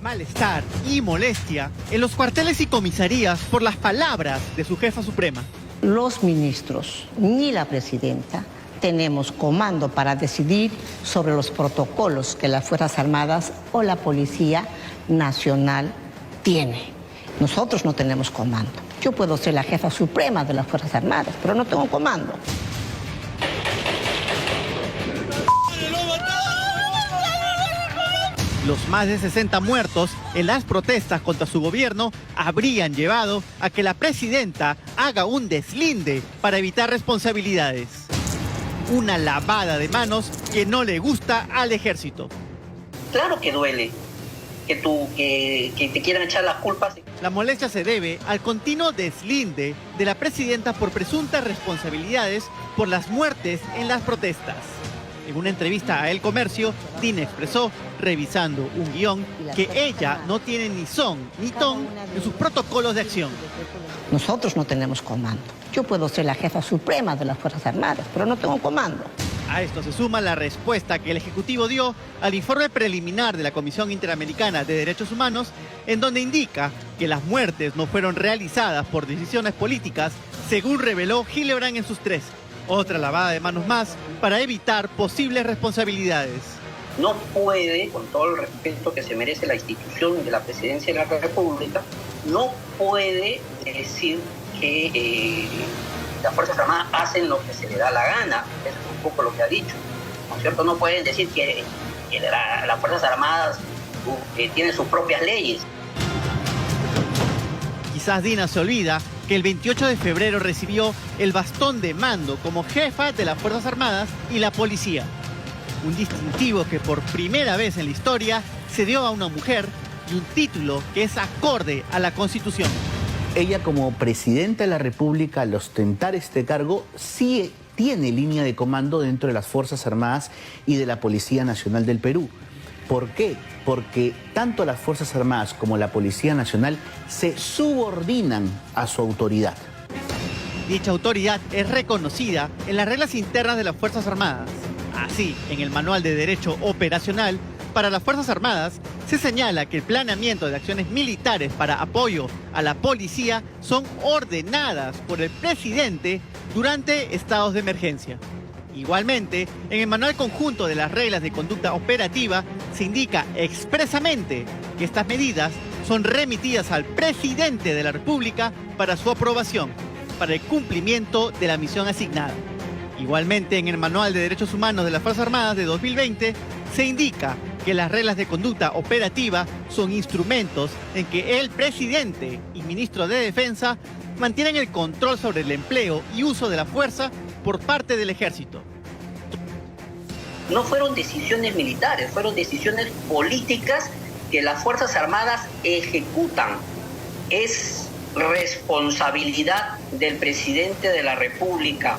Malestar y molestia en los cuarteles y comisarías por las palabras de su jefa suprema. Los ministros ni la presidenta tenemos comando para decidir sobre los protocolos que las Fuerzas Armadas o la Policía Nacional tiene. Nosotros no tenemos comando. Yo puedo ser la jefa suprema de las Fuerzas Armadas, pero no tengo comando. Los más de 60 muertos en las protestas contra su gobierno habrían llevado a que la presidenta haga un deslinde para evitar responsabilidades. Una lavada de manos que no le gusta al ejército. Claro que duele que te quieran echar las culpas. La molestia se debe al continuo deslinde de la presidenta por presuntas responsabilidades por las muertes en las protestas. En una entrevista a El Comercio, Dina expresó, revisando un guión, que ella no tiene ni son ni ton en sus protocolos de acción. Nosotros no tenemos comando. Yo puedo ser la jefa suprema de las Fuerzas Armadas, pero no tengo comando. A esto se suma la respuesta que el Ejecutivo dio al informe preliminar de la Comisión Interamericana de Derechos Humanos, en donde indica que las muertes no fueron realizadas por decisiones políticas, según reveló Hildebrand en sus 3. Otra lavada de manos más para evitar posibles responsabilidades. No puede, con todo el respeto que se merece la institución de la Presidencia de la República, no puede decir que las Fuerzas Armadas hacen lo que se le da la gana. Eso es un poco lo que ha dicho, ¿no es cierto? No pueden decir que las Fuerzas Armadas tienen sus propias leyes. Quizás Dina se olvida que el 28 de febrero recibió el bastón de mando como jefa de las Fuerzas Armadas y la Policía. Un distintivo que por primera vez en la historia se dio a una mujer y un título que es acorde a la Constitución. Ella, como presidenta de la República, al ostentar este cargo, sí tiene línea de comando dentro de las Fuerzas Armadas y de la Policía Nacional del Perú. ¿Por qué? Porque tanto las Fuerzas Armadas como la Policía Nacional se subordinan a su autoridad. Dicha autoridad es reconocida en las reglas internas de las Fuerzas Armadas. Así, en el Manual de Derecho Operacional para las Fuerzas Armadas se señala que el planeamiento de acciones militares para apoyo a la policía son ordenadas por el presidente durante estados de emergencia. Igualmente, en el Manual Conjunto de las Reglas de Conducta Operativa se indica expresamente que estas medidas son remitidas al presidente de la República para su aprobación, para el cumplimiento de la misión asignada. Igualmente, en el Manual de Derechos Humanos de las Fuerzas Armadas de 2020 se indica que las reglas de conducta operativa son instrumentos en que el presidente y ministro de Defensa mantienen el control sobre el empleo y uso de la fuerza por parte del ejército. No fueron decisiones militares, fueron decisiones políticas que las Fuerzas Armadas ejecutan. Es responsabilidad del presidente de la República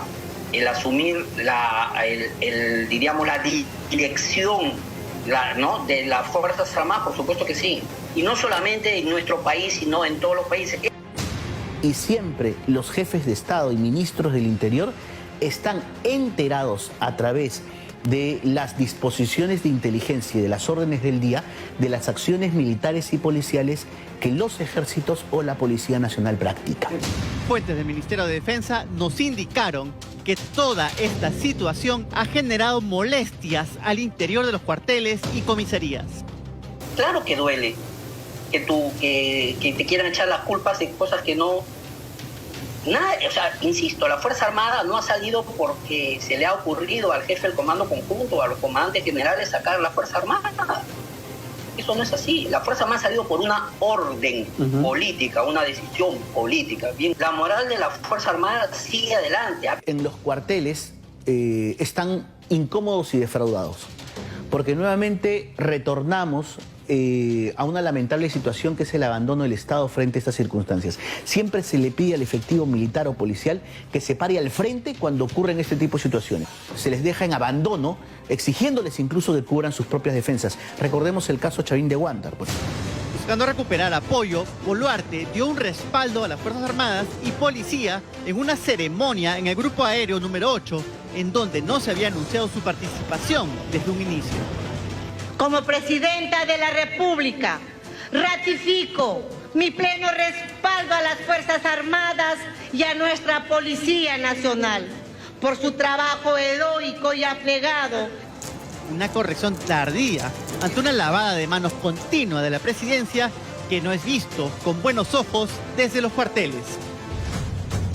el asumir la dirección ¿no? de las Fuerzas Armadas, por supuesto que sí. Y no solamente en nuestro país, sino en todos los países. Y siempre los jefes de Estado y ministros del Interior están enterados a través de las disposiciones de inteligencia y de las órdenes del día de las acciones militares y policiales que los ejércitos o la Policía Nacional practican. Fuentes del Ministerio de Defensa nos indicaron que toda esta situación ha generado molestias al interior de los cuarteles y comisarías. Claro que duele que te quieran echar las culpas de cosas que no... Nada, o sea, insisto, la Fuerza Armada no ha salido porque se le ha ocurrido al jefe del Comando Conjunto, a los comandantes generales sacar la Fuerza Armada. Eso no es así. La Fuerza Armada ha salido por una orden política, una decisión política. Bien, la moral de la Fuerza Armada sigue adelante. En los cuarteles están incómodos y defraudados, porque nuevamente retornamos a una lamentable situación que es el abandono del Estado frente a estas circunstancias. Siempre se le pide al efectivo militar o policial que se pare al frente cuando ocurren este tipo de situaciones. Se les deja en abandono, exigiéndoles incluso que cubran sus propias defensas. Recordemos el caso Chavín de Huántar, pues. Buscando recuperar apoyo, Boluarte dio un respaldo a las Fuerzas Armadas y Policía en una ceremonia en el Grupo Aéreo número 8, en donde no se había anunciado su participación desde un inicio. Como presidenta de la República, Ratifico mi pleno respaldo a las Fuerzas Armadas y a nuestra Policía Nacional por su trabajo heroico y abnegado. Una corrección tardía ante una lavada de manos continua de la presidencia que no es visto con buenos ojos desde los cuarteles.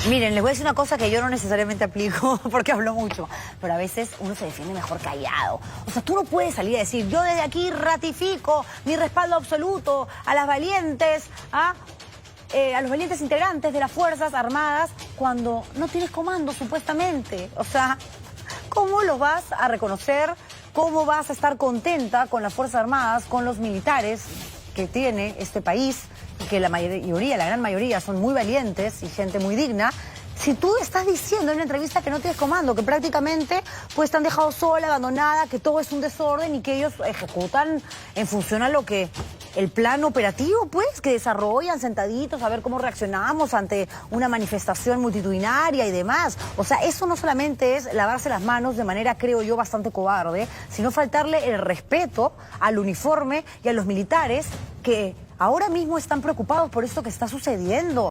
Miren, les voy a decir una cosa que yo no necesariamente aplico porque hablo mucho, pero a veces uno se defiende mejor callado. O sea, tú no puedes salir a decir, yo desde aquí ratifico mi respaldo absoluto a las valientes, a los valientes integrantes de las Fuerzas Armadas cuando no tienes comando, supuestamente. O sea, ¿cómo los vas a reconocer? ¿Cómo vas a estar contenta con las Fuerzas Armadas, con los militares que tiene este país? Y que la mayoría, la gran mayoría, son muy valientes y gente muy digna, si tú estás diciendo en una entrevista que no tienes comando, que prácticamente pues te han dejado sola, abandonada, que todo es un desorden y que ellos ejecutan en función a lo que el plan operativo, pues, que desarrollan sentaditos a ver cómo reaccionamos ante una manifestación multitudinaria y demás. O sea, eso no solamente es lavarse las manos de manera, creo yo, bastante cobarde, sino faltarle el respeto al uniforme y a los militares que ahora mismo están preocupados por esto que está sucediendo.